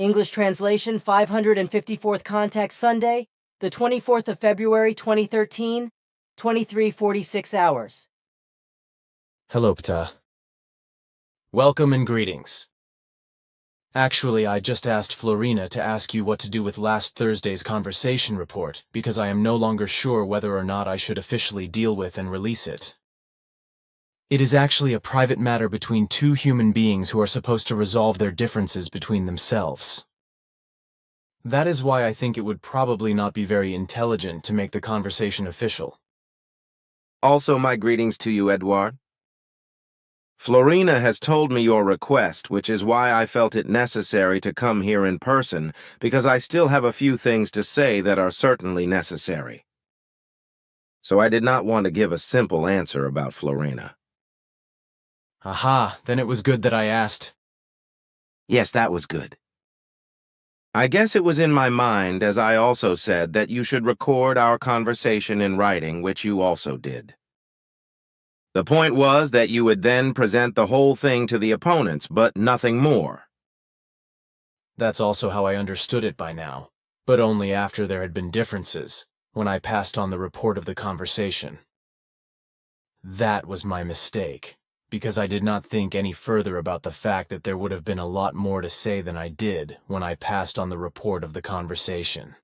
English translation 554th Contact Sunday, the 24th of February 2013, 23:46 hours. Hello, Pta. Welcome and greetings. Actually, I just asked Florina to ask you what to do with last Thursday's conversation report, because I am no longer sure whether or not I should officially deal with and release it. It is actually a private matter between two human beings who are supposed to resolve their differences between themselves. That is why I think it would probably not be very intelligent to make the conversation official. Also, my greetings to you, Edouard. Florina has told me your request, which is why I felt it necessary to come here in person, because I still have a few things to say that are certainly necessary. So I did not want to give a simple answer about Florina. Aha, then it was good that I asked. Yes, that was good. I guess it was in my mind, as I also said, that you should record our conversation in writing, which you also did. The point was that you would then present the whole thing to the opponents, but nothing more. That's also how I understood it by now, but only after there had been differences, when I passed on the report of the conversation. That was my mistake, because I did not think any further about the fact that there would have been a lot more to say than I did when I passed on the report of the conversation.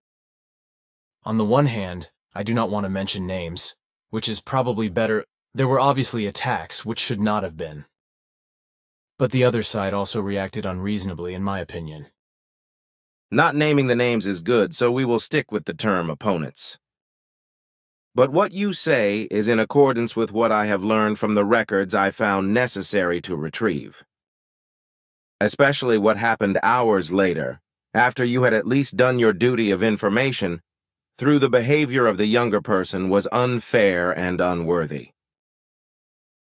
On the one hand, I do not want to mention names, which is probably better. There were obviously attacks, which should not have been. But the other side also reacted unreasonably, in my opinion. Not naming the names is good, so we will stick with the term opponents. But what you say is in accordance with what I have learned from the records I found necessary to retrieve. Especially what happened hours later, after you had at least done your duty of information, through the behavior of the younger person was unfair and unworthy.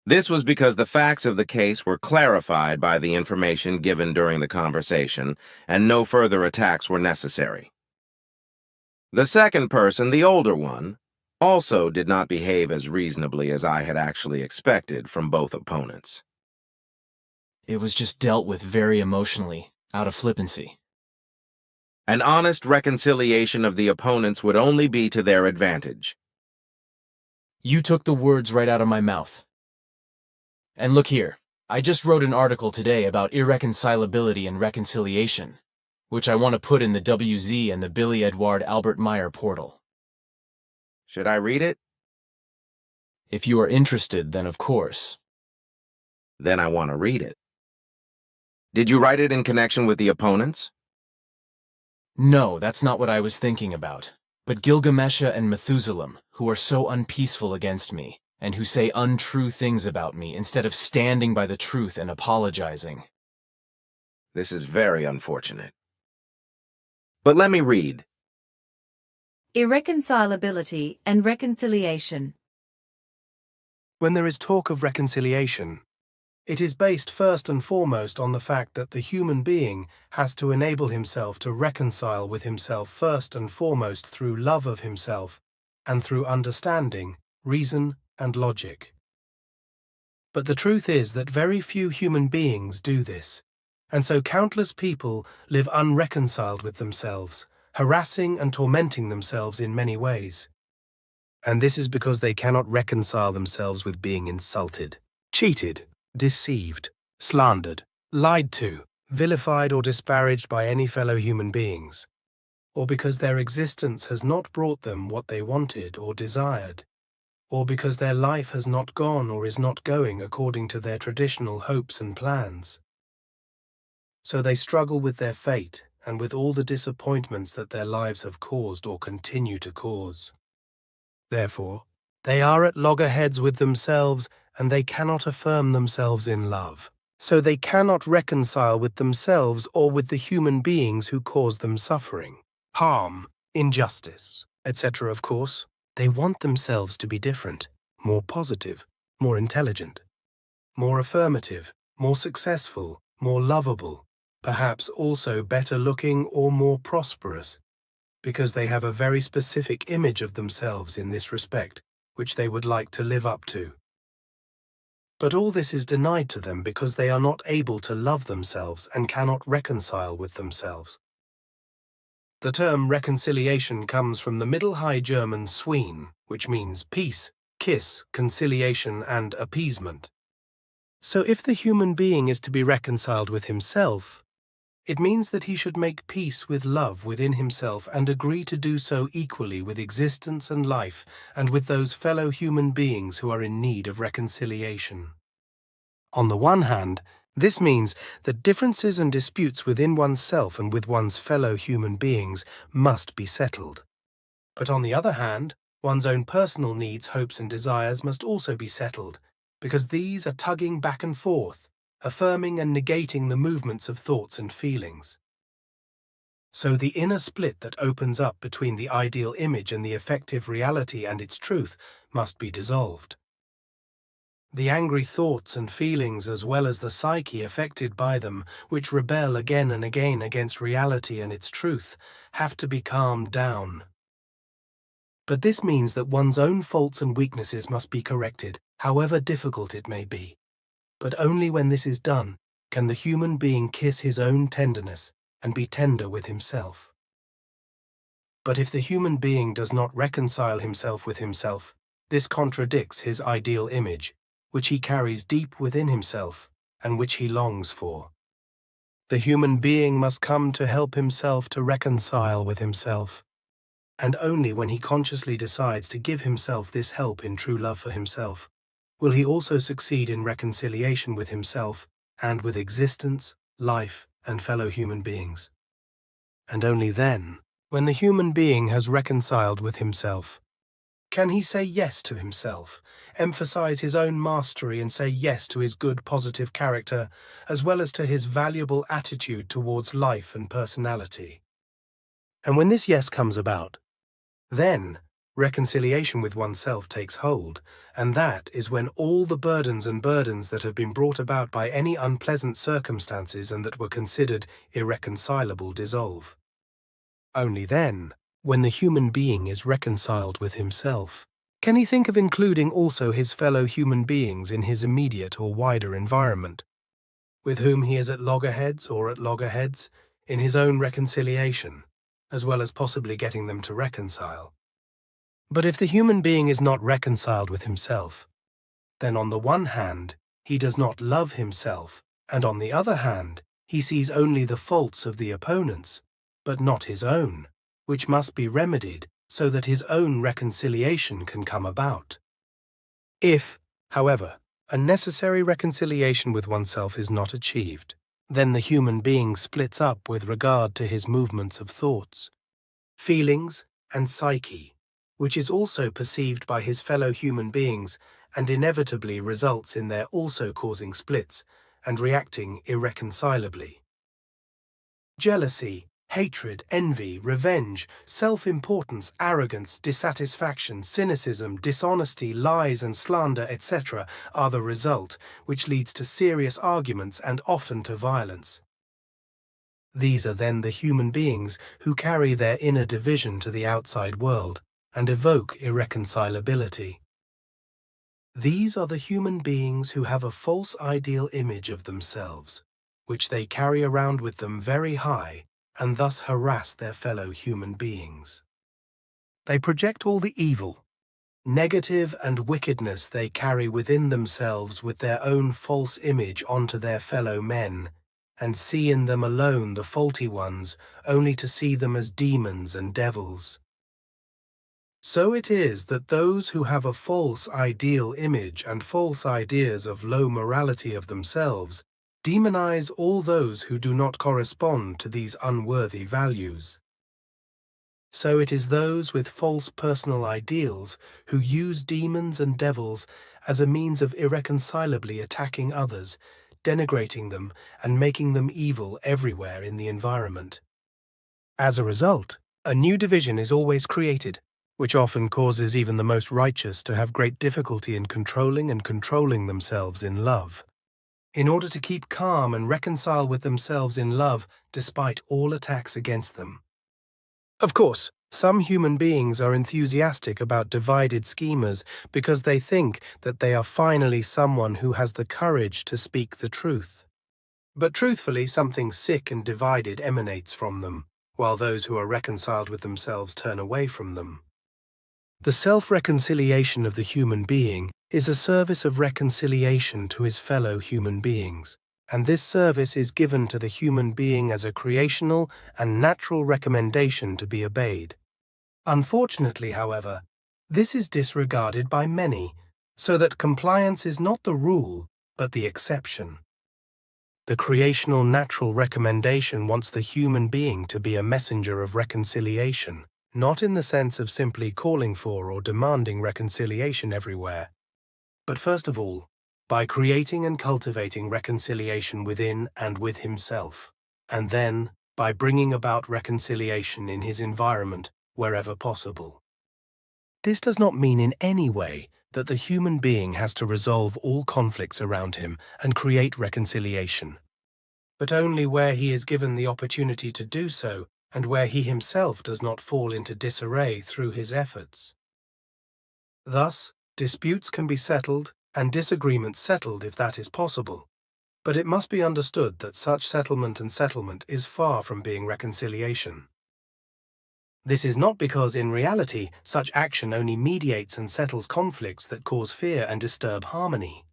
This was because the facts of the case were clarified by the information given during the conversation, and no further attacks were necessary. The second person, the older one, also did not behave as reasonably as I had actually expected from both opponents. It was just dealt with very emotionally, out of flippancy. An honest reconciliation of the opponents would only be to their advantage. You took the words right out of my mouth. And look here, I just wrote an article today about irreconcilability and reconciliation, which I want to put in the WZ and the Billy Edouard Albert Meier portal. Should I read it? If you are interested, then of course. Then I want to read it. Did you write it in connection with the opponents? No, that's not what I was thinking about. But Gilgamesha and Methuselah, who are so unpeaceful against me, and who say untrue things about me instead of standing by the truth and apologizing. This is very unfortunate. But let me read. Irreconcilability and reconciliation. When there is talk of reconciliation, it is based first and foremost on the fact that the human being has to enable himself to reconcile with himself first and foremost through love of himself and through understanding, reason, and logic. But the truth is that very few human beings do this, and so countless people live unreconciled with themselves, harassing and tormenting themselves in many ways. And this is because they cannot reconcile themselves with being insulted, cheated, deceived, slandered, lied to, vilified or disparaged by any fellow human beings, or because their existence has not brought them what they wanted or desired, or because their life has not gone or is not going according to their traditional hopes and plans. So they struggle with their fate and with all the disappointments that their lives have caused or continue to cause. Therefore, they are at loggerheads with themselves and they cannot affirm themselves in love. So they cannot reconcile with themselves or with the human beings who cause them suffering, harm, injustice, etc. Of course, they want themselves to be different, more positive, more intelligent, more affirmative, more successful, more lovable, perhaps also better looking or more prosperous, because they have a very specific image of themselves in this respect, which they would like to live up to. But all this is denied to them because they are not able to love themselves and cannot reconcile with themselves. The term reconciliation comes from the Middle High German Sween, which means peace, kiss, conciliation, and appeasement. So if the human being is to be reconciled with himself, it means that he should make peace with love within himself and agree to do so equally with existence and life and with those fellow human beings who are in need of reconciliation. On the one hand, this means that differences and disputes within oneself and with one's fellow human beings must be settled. But on the other hand, one's own personal needs, hopes, and desires must also be settled, because these are tugging back and forth, affirming and negating the movements of thoughts and feelings. So the inner split that opens up between the ideal image and the effective reality and its truth must be dissolved. The angry thoughts and feelings as well as the psyche affected by them, which rebel again and again against reality and its truth, have to be calmed down. But this means that one's own faults and weaknesses must be corrected, however difficult it may be. But only when this is done can the human being kiss his own tenderness and be tender with himself. But if the human being does not reconcile himself with himself, this contradicts his ideal image, which he carries deep within himself and which he longs for. The human being must come to help himself to reconcile with himself, and only when he consciously decides to give himself this help in true love for himself, will he also succeed in reconciliation with himself and with existence, life, and fellow human beings. And only then, when the human being has reconciled with himself, can he say yes to himself, emphasize his own mastery and say yes to his good positive character, as well as to his valuable attitude towards life and personality. And when this yes comes about, then reconciliation with oneself takes hold, and that is when all the burdens that have been brought about by any unpleasant circumstances and that were considered irreconcilable dissolve. Only then, when the human being is reconciled with himself, can he think of including also his fellow human beings in his immediate or wider environment, with whom he is at loggerheads or at loggerheads in his own reconciliation, as well as possibly getting them to reconcile. But if the human being is not reconciled with himself, then on the one hand, he does not love himself, and on the other hand, he sees only the faults of the opponents, but not his own, which must be remedied so that his own reconciliation can come about. If, however, a necessary reconciliation with oneself is not achieved, then the human being splits up with regard to his movements of thoughts, feelings, and psyche, which is also perceived by his fellow human beings and inevitably results in their also causing splits and reacting irreconcilably. Jealousy, hatred, envy, revenge, self-importance, arrogance, dissatisfaction, cynicism, dishonesty, lies and slander, etc. are the result, which leads to serious arguments and often to violence. These are then the human beings who carry their inner division to the outside world and evoke irreconcilability. These are the human beings who have a false ideal image of themselves, which they carry around with them very high, and thus harass their fellow human beings. They project all the evil, negative and wickedness they carry within themselves with their own false image onto their fellow men, and see in them alone the faulty ones, only to see them as demons and devils. So it is that those who have a false ideal image and false ideas of low morality of themselves demonize all those who do not correspond to these unworthy values. So it is those with false personal ideals who use demons and devils as a means of irreconcilably attacking others, denigrating them, and making them evil everywhere in the environment. As a result, a new division is always created, which often causes even the most righteous to have great difficulty in controlling themselves in love, in order to keep calm and reconcile with themselves in love despite all attacks against them. Of course, Some human beings are enthusiastic about divided schemas because they think that they are finally someone who has the courage to speak the truth. But truthfully, something sick and divided emanates from them, while those who are reconciled with themselves turn away from them. The self-reconciliation of the human being is a service of reconciliation to his fellow human beings, and this service is given to the human being as a creational and natural recommendation to be obeyed. Unfortunately, however, this is disregarded by many, so that compliance is not the rule, but the exception. The creational natural recommendation wants the human being to be a messenger of reconciliation, not in the sense of simply calling for or demanding reconciliation everywhere, but first of all, by creating and cultivating reconciliation within and with himself, and then by bringing about reconciliation in his environment wherever possible. This does not mean in any way that the human being has to resolve all conflicts around him and create reconciliation, but only where he is given the opportunity to do so and where he himself does not fall into disarray through his efforts. Thus, disputes can be settled and disagreements settled if that is possible, but it must be understood that such settlement is far from being reconciliation. This is not because in reality such action only mediates and settles conflicts that cause fear and disturb harmony.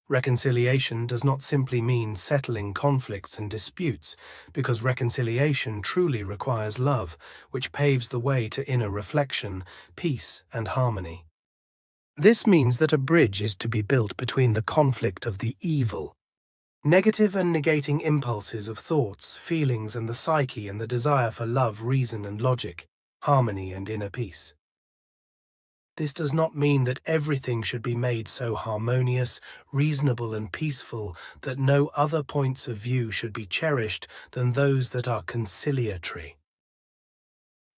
Reconciliation does not simply mean settling conflicts and disputes, because reconciliation truly requires love, which paves the way to inner reflection, peace, and harmony. This means that a bridge is to be built between the conflict of the evil, negative and negating impulses of thoughts, feelings, and the psyche, and the desire for love, reason, and logic, harmony, and inner peace. This does not mean that everything should be made so harmonious, reasonable, and peaceful that no other points of view should be cherished than those that are conciliatory.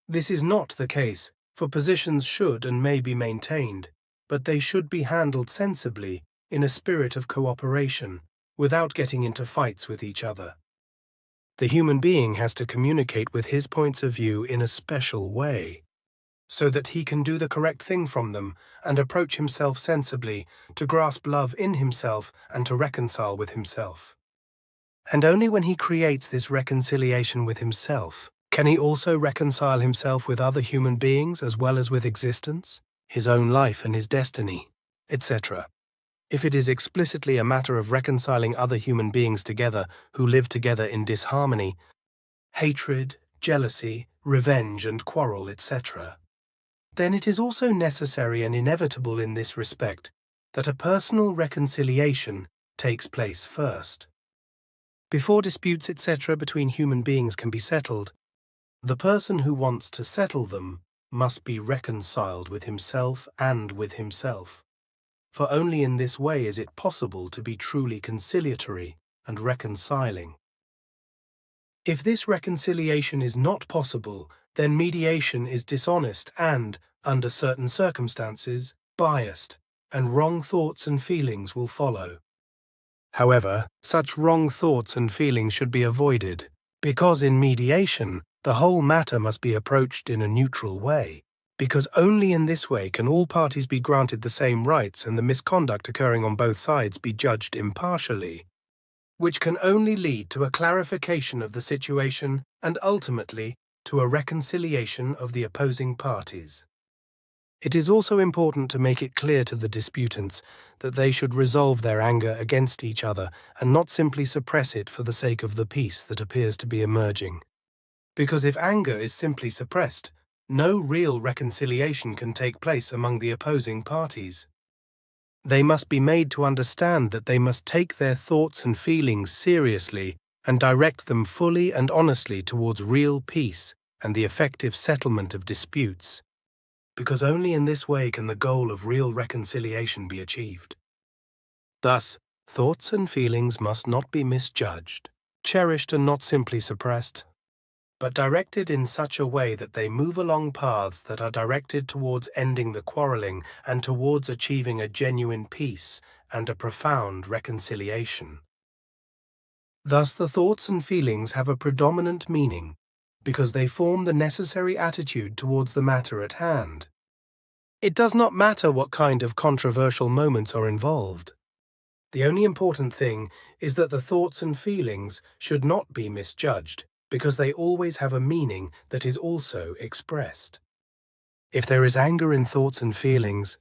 This is not the case, for positions should and may be maintained, but they should be handled sensibly, in a spirit of cooperation, without getting into fights with each other. The human being has to communicate with his points of view in a special way, so that he can do the correct thing from them and approach himself sensibly, to grasp love in himself and to reconcile with himself. And only when he creates this reconciliation with himself can he also reconcile himself with other human beings as well as with existence, his own life and his destiny, etc. If it is explicitly a matter of reconciling other human beings together who live together in disharmony, hatred, jealousy, revenge, and quarrel, etc., then it is also necessary and inevitable in this respect that a personal reconciliation takes place first. Before disputes, etc., between human beings can be settled, the person who wants to settle them must be reconciled with himself and with himself. For only in this way is it possible to be truly conciliatory and reconciling. If this reconciliation is not possible, then mediation is dishonest and, under certain circumstances, biased, and wrong thoughts and feelings will follow. However, such wrong thoughts and feelings should be avoided, because in mediation, the whole matter must be approached in a neutral way, because only in this way can all parties be granted the same rights and the misconduct occurring on both sides be judged impartially, which can only lead to a clarification of the situation and ultimately to a reconciliation of the opposing parties. It is also important to make it clear to the disputants that they should resolve their anger against each other and not simply suppress it for the sake of the peace that appears to be emerging. Because if anger is simply suppressed, no real reconciliation can take place among the opposing parties. They must be made to understand that they must take their thoughts and feelings seriously and direct them fully and honestly towards real peace and the effective settlement of disputes, because only in this way can the goal of real reconciliation be achieved. Thus, thoughts and feelings must not be misjudged, cherished and not simply suppressed, but directed in such a way that they move along paths that are directed towards ending the quarreling and towards achieving a genuine peace and a profound reconciliation. Thus the thoughts and feelings have a predominant meaning, because they form the necessary attitude towards the matter at hand. It does not matter what kind of controversial moments are involved. The only important thing is that the thoughts and feelings should not be misjudged, because they always have a meaning that is also expressed. If there is anger in thoughts and feelings,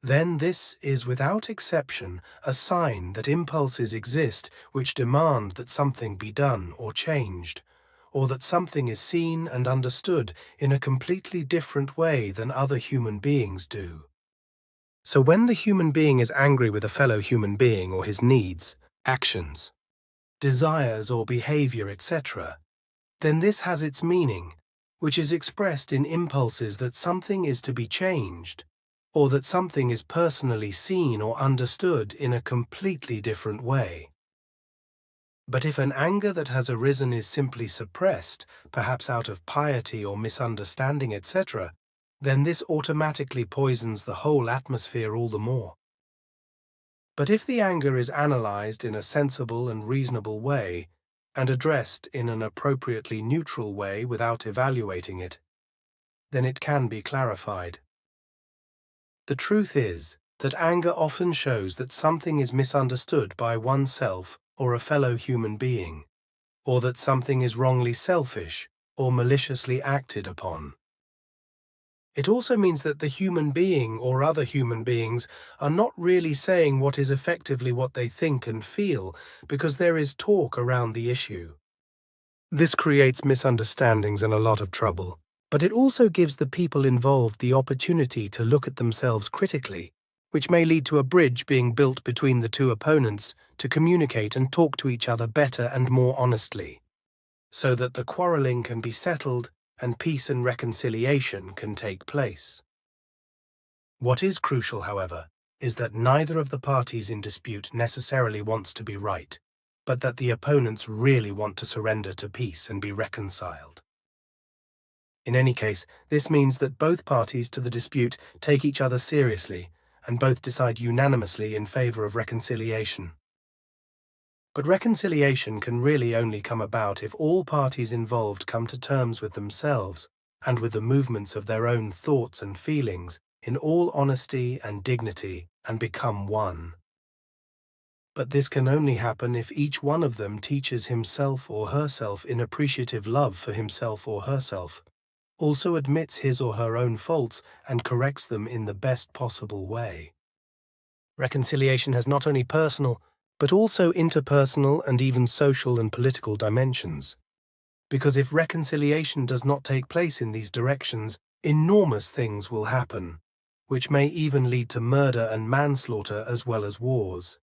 then this is without exception a sign that impulses exist which demand that something be done or changed, or that something is seen and understood in a completely different way than other human beings do. So when the human being is angry with a fellow human being or his needs, actions, desires or behavior, etc., then this has its meaning, which is expressed in impulses that something is to be changed, or that something is personally seen or understood in a completely different way. But if an anger that has arisen is simply suppressed, perhaps out of piety or misunderstanding, etc., then this automatically poisons the whole atmosphere all the more. But if the anger is analyzed in a sensible and reasonable way, and addressed in an appropriately neutral way without evaluating it, then it can be clarified. The truth is that anger often shows that something is misunderstood by oneself or a fellow human being, or that something is wrongly selfish or maliciously acted upon. It also means that the human being or other human beings are not really saying what is effectively what they think and feel, because there is talk around the issue. This creates misunderstandings and a lot of trouble, but it also gives the people involved the opportunity to look at themselves critically, which may lead to a bridge being built between the two opponents to communicate and talk to each other better and more honestly, so that the quarreling can be settled and peace and reconciliation can take place. What is crucial, however, is that neither of the parties in dispute necessarily wants to be right, but that the opponents really want to surrender to peace and be reconciled. In any case, this means that both parties to the dispute take each other seriously and both decide unanimously in favor of reconciliation. But reconciliation can really only come about if all parties involved come to terms with themselves and with the movements of their own thoughts and feelings in all honesty and dignity and become one. But this can only happen if each one of them teaches himself or herself in appreciative love for himself or herself, also admits his or her own faults and corrects them in the best possible way. Reconciliation has not only personal, but also interpersonal and even social and political dimensions. Because if reconciliation does not take place in these directions, enormous things will happen, which may even lead to murder and manslaughter as well as wars.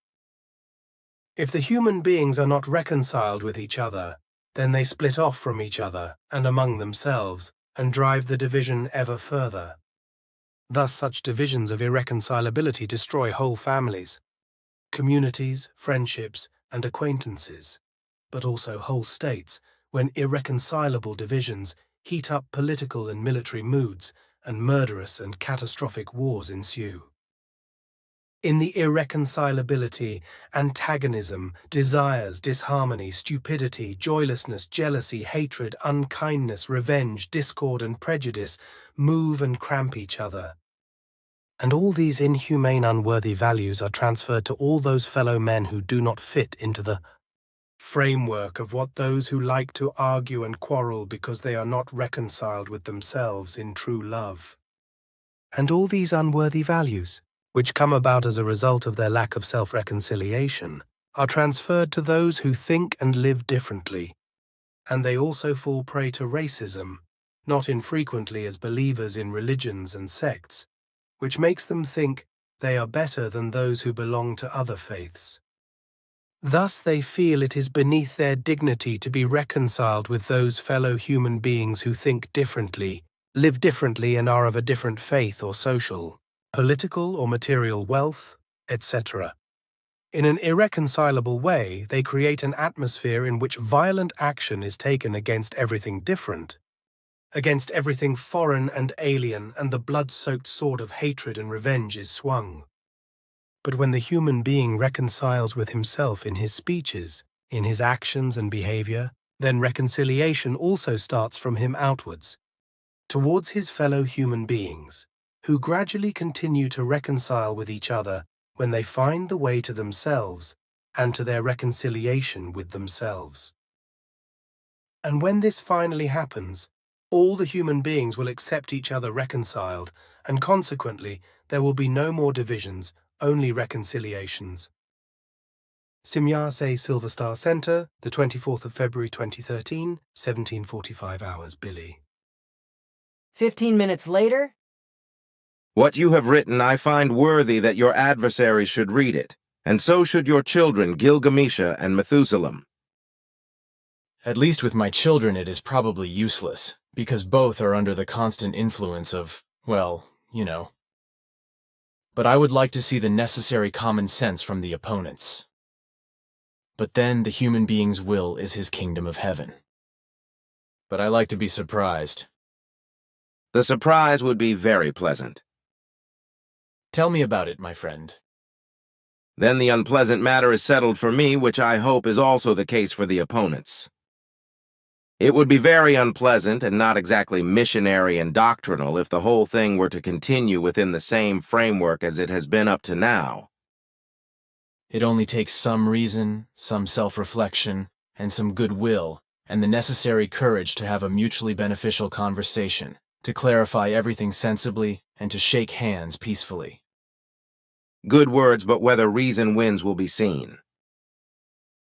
If the human beings are not reconciled with each other, then they split off from each other and among themselves and drive the division ever further. Thus, such divisions of irreconcilability destroy whole families, communities, friendships, and acquaintances, but also whole states, when irreconcilable divisions heat up political and military moods, and murderous and catastrophic wars ensue. In the irreconcilability, antagonism, desires, disharmony, stupidity, joylessness, jealousy, hatred, unkindness, revenge, discord, and prejudice move and cramp each other. And all these inhumane, unworthy values are transferred to all those fellow men who do not fit into the framework of what those who like to argue and quarrel because they are not reconciled with themselves in true love. And all these unworthy values, which come about as a result of their lack of self-reconciliation, are transferred to those who think and live differently, and they also fall prey to racism, not infrequently as believers in religions and sects, which makes them think they are better than those who belong to other faiths. Thus they feel it is beneath their dignity to be reconciled with those fellow human beings who think differently, live differently, and are of a different faith or social, political or material wealth, etc. In an irreconcilable way, they create an atmosphere in which violent action is taken against everything different, against everything foreign and alien, and the blood-soaked sword of hatred and revenge is swung. But when the human being reconciles with himself in his speeches, in his actions and behavior, then reconciliation also starts from him outwards, towards his fellow human beings, who gradually continue to reconcile with each other when they find the way to themselves and to their reconciliation with themselves. And when this finally happens, all the human beings will accept each other reconciled, and consequently, there will be no more divisions, only reconciliations. Simyase Silver Star Center, the 24th of February 2013, 17:45 hours, Billy. 15 minutes later, What you have written I find worthy that your adversaries should read it, and so should your children Gilgamesha and Methuselah. At least with my children it is probably useless, because both are under the constant influence of, well, you know. But I would like to see the necessary common sense from the opponents. But then the human being's will is his kingdom of heaven. But I like to be surprised. The surprise would be very pleasant. Tell me about it, my friend. Then the unpleasant matter is settled for me, which I hope is also the case for the opponents. It would be very unpleasant and not exactly missionary and doctrinal if the whole thing were to continue within the same framework as it has been up to now. It only takes some reason, some self-reflection, and some goodwill, and the necessary courage to have a mutually beneficial conversation, to clarify everything sensibly, and to shake hands peacefully. Good words, but whether reason wins will be seen.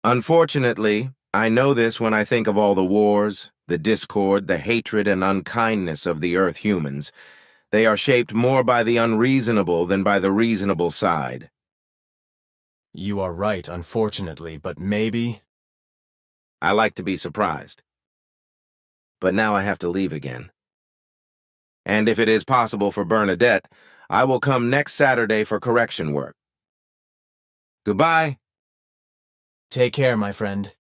Unfortunately, I know this when I think of all the wars, the discord, the hatred and unkindness of the Earth humans. They are shaped more by the unreasonable than by the reasonable side. You are right, unfortunately, but maybe... I like to be surprised. But now I have to leave again. And if it is possible for Bernadette, I will come next Saturday for correction work. Goodbye. Take care, my friend.